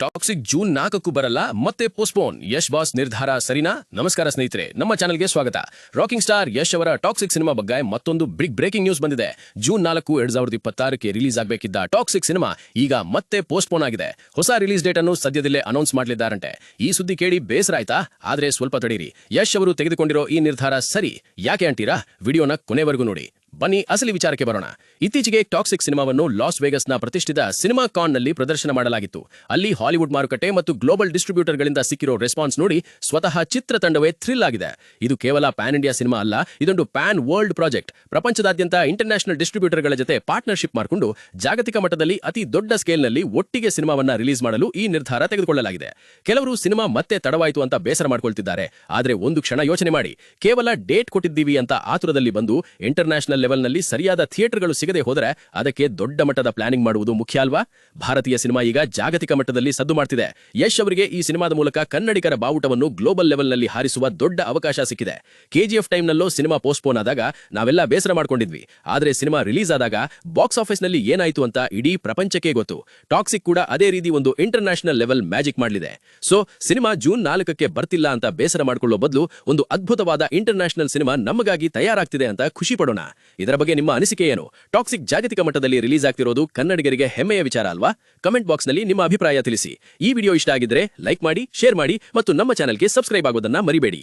Toxic June 4ಕ್ಕೂ ಬರಲ್ಲ ಮತ್ತೆ postpone Yash boss ನಿರ್ಧಾರ ಸರಿನಾ? ನಮಸ್ಕಾರ ಸ್ನೇಹಿತರೆ, ನಮ್ಮ ಚಾನೆಲ್ಗೆ ಸ್ವಾಗತ. ರಾಕಿಂಗ್ ಸ್ಟಾರ್ ಯಶ್ ಅವರ ಟಾಕ್ಸಿಕ್ ಸಿನಿಮಾ ಬಗ್ಗೆ ಮತ್ತೊಂದು ಬಿಗ್ ಬ್ರೇಕಿಂಗ್ ನ್ಯೂಸ್ ಬಂದಿದೆ. ಜೂನ್ 4, 2026ಕ್ಕೆ ರಿಲೀಸ್ ಆಗಬೇಕಿದ್ದ ಟಾಕ್ಸಿಕ್ ಸಿನಿಮಾ ಈಗ ಮತ್ತೆ ಪೋಸ್ಟ್ಪೋನ್ ಆಗಿದೆ. ಹೊಸ ರಿಲೀಸ್ ಡೇಟ್ ಅನ್ನು ಸದ್ಯದಲ್ಲೇ ಅನೌನ್ಸ್ ಮಾಡಲಿದ್ದಾರಂತೆ. ಈ ಸುದ್ದಿ ಕೇಳಿ ಬೇಸರ ಆಯ್ತಾ? ಆದ್ರೆ ಸ್ವಲ್ಪ ತಡೀರಿ, ಯಶ್ ಅವರು ತೆಗೆದುಕೊಂಡಿರೋ ಈ ನಿರ್ಧಾರ ಸರಿ ಯಾಕೆ ಅಂತೀರಾ? ವಿಡಿಯೋನ ಕೊನೆವರೆಗೂ ನೋಡಿ. ಬನ್ನಿ ಅಸಲಿ ವಿಚಾರಕ್ಕೆ ಬರೋಣ. ಇತ್ತೀಚೆಗೆ ಟಾಕ್ಸಿಕ್ ಸಿನಿಮಾವನ್ನು ಲಾಸ್ ವೇಗಸ್ನ ಪ್ರತಿಷ್ಠಿತ ಸಿನಿಮಾ ಕಾನ್ನಲ್ಲಿ ಪ್ರದರ್ಶನ ಮಾಡಲಾಗಿತ್ತು. ಅಲ್ಲಿ ಹಾಲಿವುಡ್ ಮಾರುಕಟ್ಟೆ ಮತ್ತು ಗ್ಲೋಬಲ್ ಡಿಸ್ಟ್ರಿಬ್ಯೂಟರ್ಗಳಿಂದ ಸಿಕ್ಕಿರೋ ರೆಸ್ಪಾನ್ಸ್ ನೋಡಿ ಸ್ವತಃ ಚಿತ್ರತಂಡವೇ ಥ್ರಿಲ್ ಆಗಿದೆ. ಇದು ಕೇವಲ ಪ್ಯಾನ್ ಇಂಡಿಯಾ ಸಿನಿಮಾ ಅಲ್ಲ, ಇದೊಂದು ಪ್ಯಾನ್ ವರ್ಲ್ಡ್ ಪ್ರಾಜೆಕ್ಟ್. ಪ್ರಪಂಚದಾದ್ಯಂತ ಇಂಟರ್ನ್ಯಾಷನಲ್ ಡಿಸ್ಟ್ರಿಬ್ಯೂಟರ್ಗಳ ಜೊತೆ ಪಾರ್ಟ್ನರ್ಶಿಪ್ ಮಾಡಿಕೊಂಡು ಜಾಗತಿಕ ಮಟ್ಟದಲ್ಲಿ ಅತಿ ದೊಡ್ಡ ಸ್ಕೇಲ್ನಲ್ಲಿ ಒಟ್ಟಿಗೆ ಸಿನಿಮಾವನ್ನ ರಿಲೀಸ್ ಮಾಡಲು ಈ ನಿರ್ಧಾರ ತೆಗೆದುಕೊಳ್ಳಲಾಗಿದೆ. ಕೆಲವರು ಸಿನಿಮಾ ಮತ್ತೆ ತಡವಾಯಿತು ಅಂತ ಬೇಸರ ಮಾಡ್ಕೊಳ್ತಿದ್ದಾರೆ. ಆದ್ರೆ ಒಂದು ಕ್ಷಣ ಯೋಚನೆ ಮಾಡಿ, ಕೇವಲ ಡೇಟ್ ಕೊಟ್ಟಿದ್ದೀವಿ ಅಂತ ಆತುರದಲ್ಲಿ ಬಂದು ಇಂಟರ್ನ್ಯಾಷನಲ್ ಲೆವೆಲ್ನಲ್ಲಿ ಸರಿಯಾದ ಥಿಯೇಟರ್ಗಳು ಸಿಗದೆ ಹೋದರೆ ಅದಕ್ಕೆ ದೊಡ್ಡ ಮಟ್ಟದ ಪ್ಲಾನಿಂಗ್ ಮಾಡುವುದು ಮುಖ್ಯ ಅಲ್ವಾ? ಭಾರತೀಯ ಸಿನಿಮಾ ಈಗ ಜಾಗತಿಕ ಮಟ್ಟದಲ್ಲಿ ಸದ್ದು ಮಾಡ್ತಿದೆ. ಯಶ್ ಅವರಿಗೆ ಈ ಸಿನಿಮಾದ ಮೂಲಕ ಕನ್ನಡಿಗರ ಬಾವುಟವನ್ನು ಗ್ಲೋಬಲ್ ಲೆವೆಲ್ನಲ್ಲಿ ಹಾರಿಸುವ ದೊಡ್ಡ ಅವಕಾಶ ಸಿಕ್ಕಿದೆ. ಕೆಜಿಎಫ್ ಟೈಮ್ನಲ್ಲೂ ಸಿನಿಮಾ ಪೋಸ್ಟ್ಪೋನ್ ಆದಾಗ ನಾವೆಲ್ಲ ಬೇಸರ ಮಾಡ್ಕೊಂಡಿದ್ವಿ. ಆದ್ರೆ ಸಿನಿಮಾ ರಿಲೀಸ್ ಆದಾಗ ಬಾಕ್ಸ್ ಆಫೀಸ್ನಲ್ಲಿ ಏನಾಯ್ತು ಅಂತ ಇಡೀ ಪ್ರಪಂಚಕ್ಕೆ ಗೊತ್ತು. ಟಾಕ್ಸಿಕ್ ಕೂಡ ಅದೇ ರೀತಿ ಒಂದು ಇಂಟರ್ನ್ಯಾಷನಲ್ ಲೆವೆಲ್ ಮ್ಯಾಜಿಕ್ ಮಾಡಲಿದೆ. ಸೊ ಸಿನಿಮಾ ಜೂನ್ 4ಕ್ಕೆ ಬರ್ತಿಲ್ಲ ಅಂತ ಬೇಸರ ಮಾಡಿಕೊಳ್ಳೋ ಬದಲು ಒಂದು ಅದ್ಭುತವಾದ ಇಂಟರ್ನ್ಯಾಷನಲ್ ಸಿನಿಮಾ ನಮಗಾಗಿ ತಯಾರಾಗ್ತಿದೆ ಅಂತ ಖುಷಿ ಪಡೋಣ. ಇದರ ಬಗ್ಗೆ ನಿಮ್ಮ ಅನಿಸಿಕೆ ಏನು? ಟಾಕ್ಸಿಕ್ ಜಾಗತಿಕ ಮಟ್ಟದಲ್ಲಿ ರಿಲೀಸ್ ಆಗ್ತಿರೋದು ಕನ್ನಡಿಗರಿಗೆ ಹೆಮ್ಮೆಯ ವಿಚಾರ ಅಲ್ವಾ? ಕಮೆಂಟ್ ಬಾಕ್ಸ್ ನಲ್ಲಿ ನಿಮ್ಮ ಅಭಿಪ್ರಾಯ ತಿಳಿಸಿ. ಈ ವಿಡಿಯೋ ಇಷ್ಟ ಆಗಿದ್ರೆ ಲೈಕ್ ಮಾಡಿ, ಶೇರ್ ಮಾಡಿ ಮತ್ತು ನಮ್ಮ ಚಾನೆಲ್ಗೆ ಸಬ್ಸ್ಕ್ರೈಬ್ ಆಗೋದನ್ನ ಮರಿಬೇಡಿ.